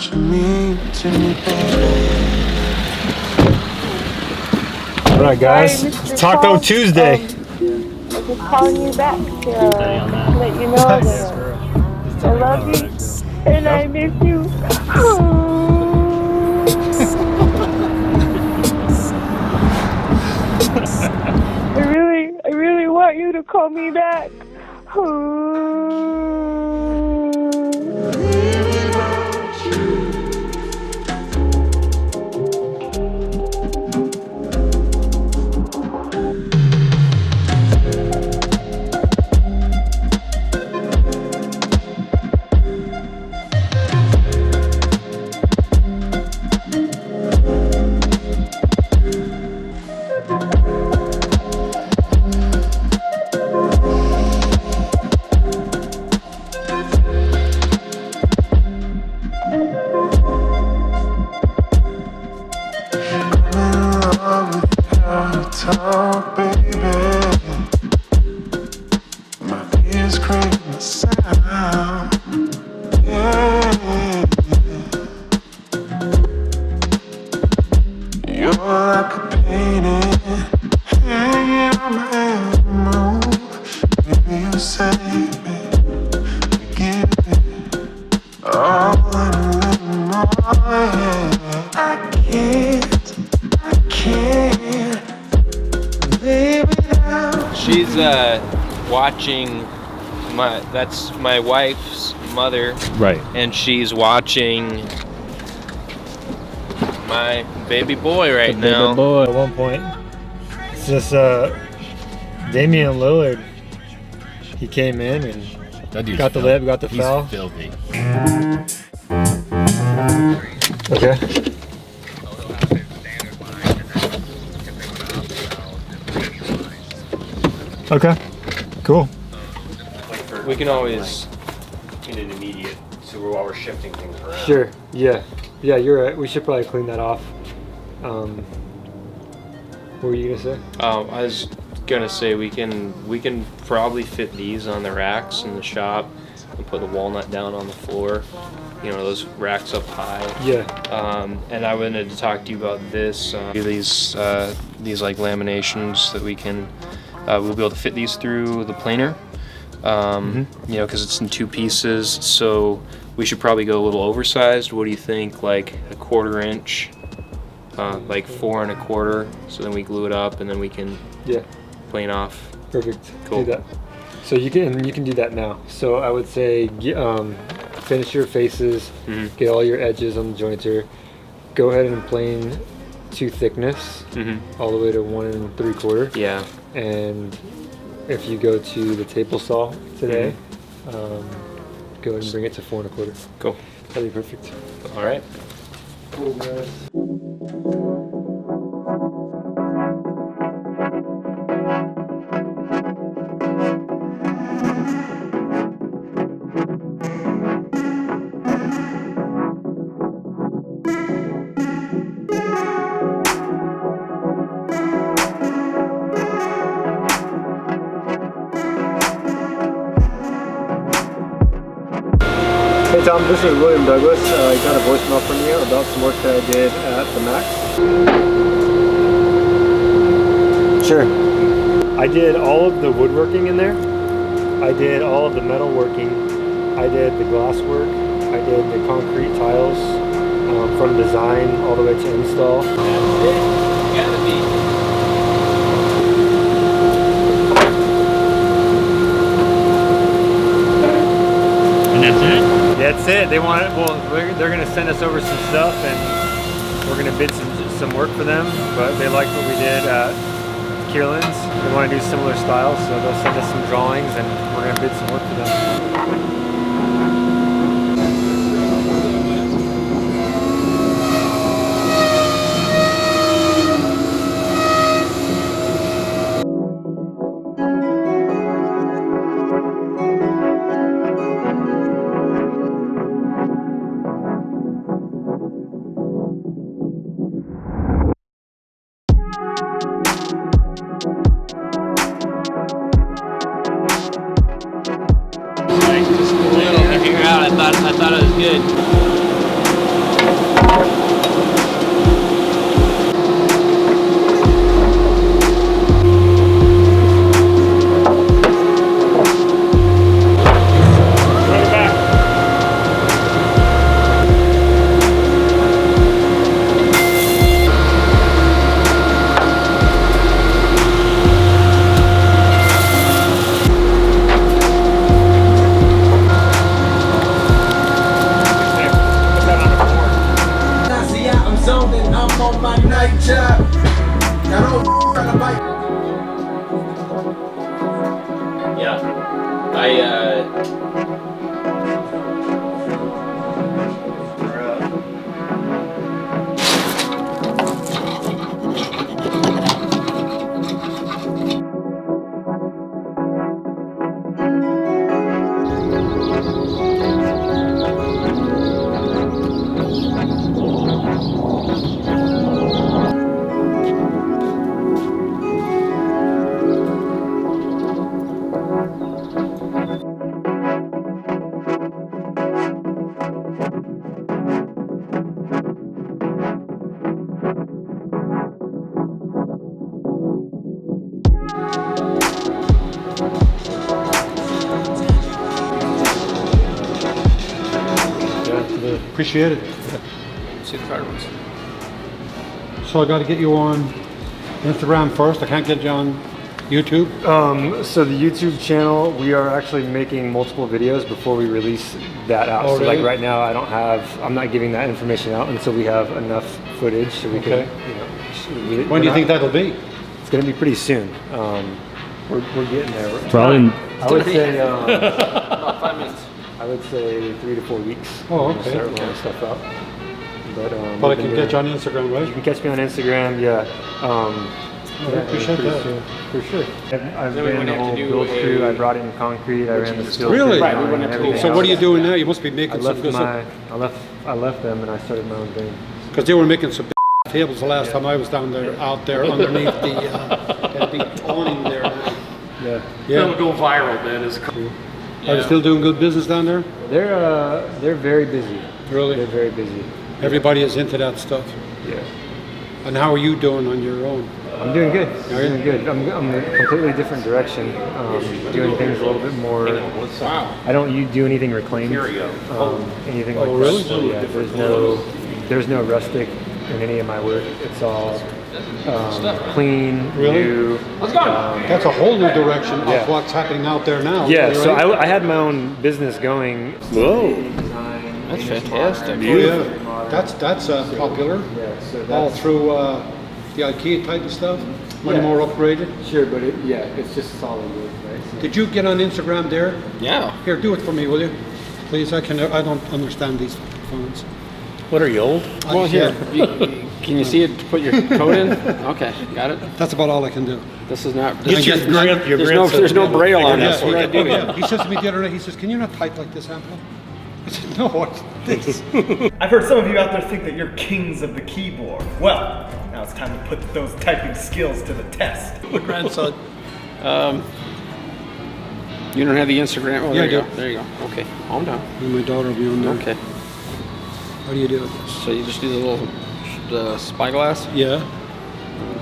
what you mean to me, baby. All right, guys. Sorry, Taco Tuesday. I'm just calling you back to let you know that I love you and I miss you. I really want you to call me back. Talk, baby. My ears crave the sound. Yeah. You're like a painting hanging on my every move. Baby, you save me, you give me all and a little more. Yeah. I can't live without. She's watching that's my wife's mother. Right. And she's watching my baby boy right now. Baby boy. At one point, it's just Damian Lillard. He came in and got the lip, got the foul. He's filthy. Okay. Okay. Cool. We can always in an immediate, so while we're shifting things around. Sure. Yeah. Yeah, you're right. We should probably clean that off. What were you gonna say? I was gonna say we can probably fit these on the racks in the shop and put the walnut down on the floor. You know, those racks up high. Yeah. And I wanted to talk to you about this. These like laminations that we can we'll be able to fit these through the planer. You know, because it's in two pieces, so we should probably go a little oversized. What do you think? Like a 1/4 inch, like 4 1/4. So then we glue it up, and then we can plane off. Perfect. Cool. Do that. So you can do that now. So I would say finish your faces, get all your edges on the jointer. Go ahead and plane to thickness, all the way to 1 3/4. Yeah. And if you go to the table saw today, go ahead and bring it to 4 1/4. Cool. That'd be perfect. All right. Cool, guys. Hey Tom, this is William Douglas. I got a voicemail from you about some work that I did at the Max. Sure. I did all of the woodworking in there. I did all of the metal working. I did the glass work. I did the concrete tiles from design all the way to install. That's it. Gotta be. That's it. They want it. Well, they're going to send us over some stuff, and we're going to bid some work for them. But they liked what we did at Kierland's. They want to do similar styles, so they'll send us some drawings, and we're going to bid some work for them. I thought it was good. Appreciate it. See the card ones. So I got to get you on Instagram first. I can't get you on YouTube. So the YouTube channel, we are actually making multiple videos before we release that out. Oh, so really? like right now, I'm not giving that information out until we have enough footage so we Okay. can, When do you think that'll be? It's going to be pretty soon. We're getting there. Probably. I would say About 5 minutes. I would say 3 to 4 weeks. Oh, We're gonna okay. Start rolling stuff out. But But I can get you on Instagram, You right? can catch me on Instagram. Yeah. I appreciate pretty that. soon, for sure. I've Then we ran wouldn't the have to whole do build a- crew. I brought in concrete. I ran the steel. Really? design Right, we wouldn't and have to do everything So what are you else. doing now? You must be I making some left good I left them and I started my own thing. because they were making some tables the last time I was down there, out there underneath the big awning there. Yeah. Yeah. go viral, man. Is Are you still doing good business down there? They're very busy. Really? They're very busy. Everybody is into that stuff. Yeah. And how are you doing on your own? I'm doing good. Are you? I'm doing good. I'm in a completely different direction. Doing things a little bit more. Wow. I don't do anything reclaimed. Anything like really? that. So, yeah, there's no rustic in any of my work. It's all clean, Really? new. That's a whole new direction Yeah. of what's happening out there now. Yeah. right? So I had my own business going. Whoa. That's fantastic. Oh, yeah. That's popular. Yeah. So All that's through the IKEA type of stuff. Money Yeah. more upgraded. sure, but it's just solid wood, right? So, Did you get on Instagram there? Yeah. Here, do it for me, will you? Please, I don't understand these phones. What are you old? Well, here. Can you see it? Put your code in. Okay, got it. That's about all I can do. This is not. Get your There's no braille on this. Yeah. He says to me the other night, he says, "Can you not type like this, Ample?" I said, "No, what's this?" I've heard some of you out there think that you're kings of the keyboard. Well, now it's time to put those typing skills to the test. Grandson. You don't have the Instagram. Oh, there Yeah, you I go. There you go. Okay, calm down. My daughter will be on there. Okay. How do you do it? So you just do the little spyglass. Yeah.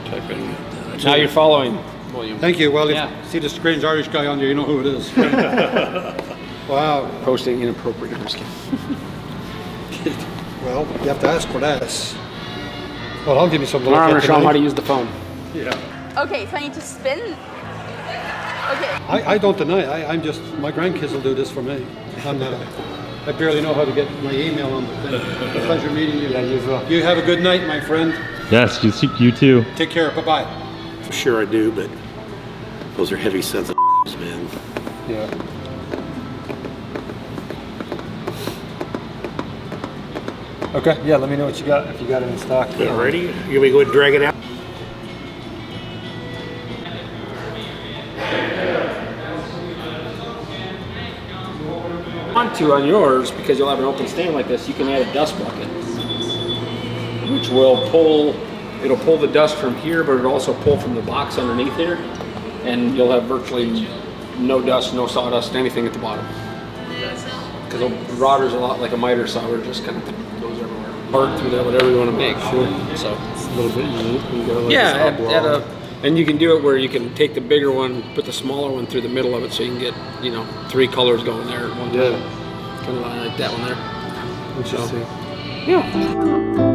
Type in. Now you're following William. Thank you. Well, if Yeah. you see the strange Irish guy on there, you know who it is. Wow. Posting inappropriate. I'm just kidding. Well, you have to ask for that. Well, I'll give you something. Tomorrow I'm like gonna show him how to tonight. use the phone. Okay, so I need to spin. Okay. I don't deny. I'm just my grandkids will do this for me. I barely know how to get my email on the thing. Pleasure meeting you. Yeah, you as well. You have a good night, my friend. Yes, you too. Take care. Bye bye. Sure I do, but those are heavy sets of man. Yeah. Okay. Yeah. Let me know what you got if you got it in stock. Ready? You want me to go ahead and drag it out? Want to on yours, because you'll have an open stand like this, you can add a dust bucket, which will it'll pull the dust from here, but it'll also pull from the box underneath here, and you'll have virtually no dust, no sawdust, anything at the bottom. Because the router's a lot like a miter saw, it just kind of goes everywhere. Part through there, whatever you want to make. Sure. So It's a little bit unique. You go like yeah, this oblong. and you can do it where you can take the bigger one, put the smaller one through the middle of it, so you can get 3 colors going there at one time. Yeah. Kind of like that one there. Interesting. Yeah.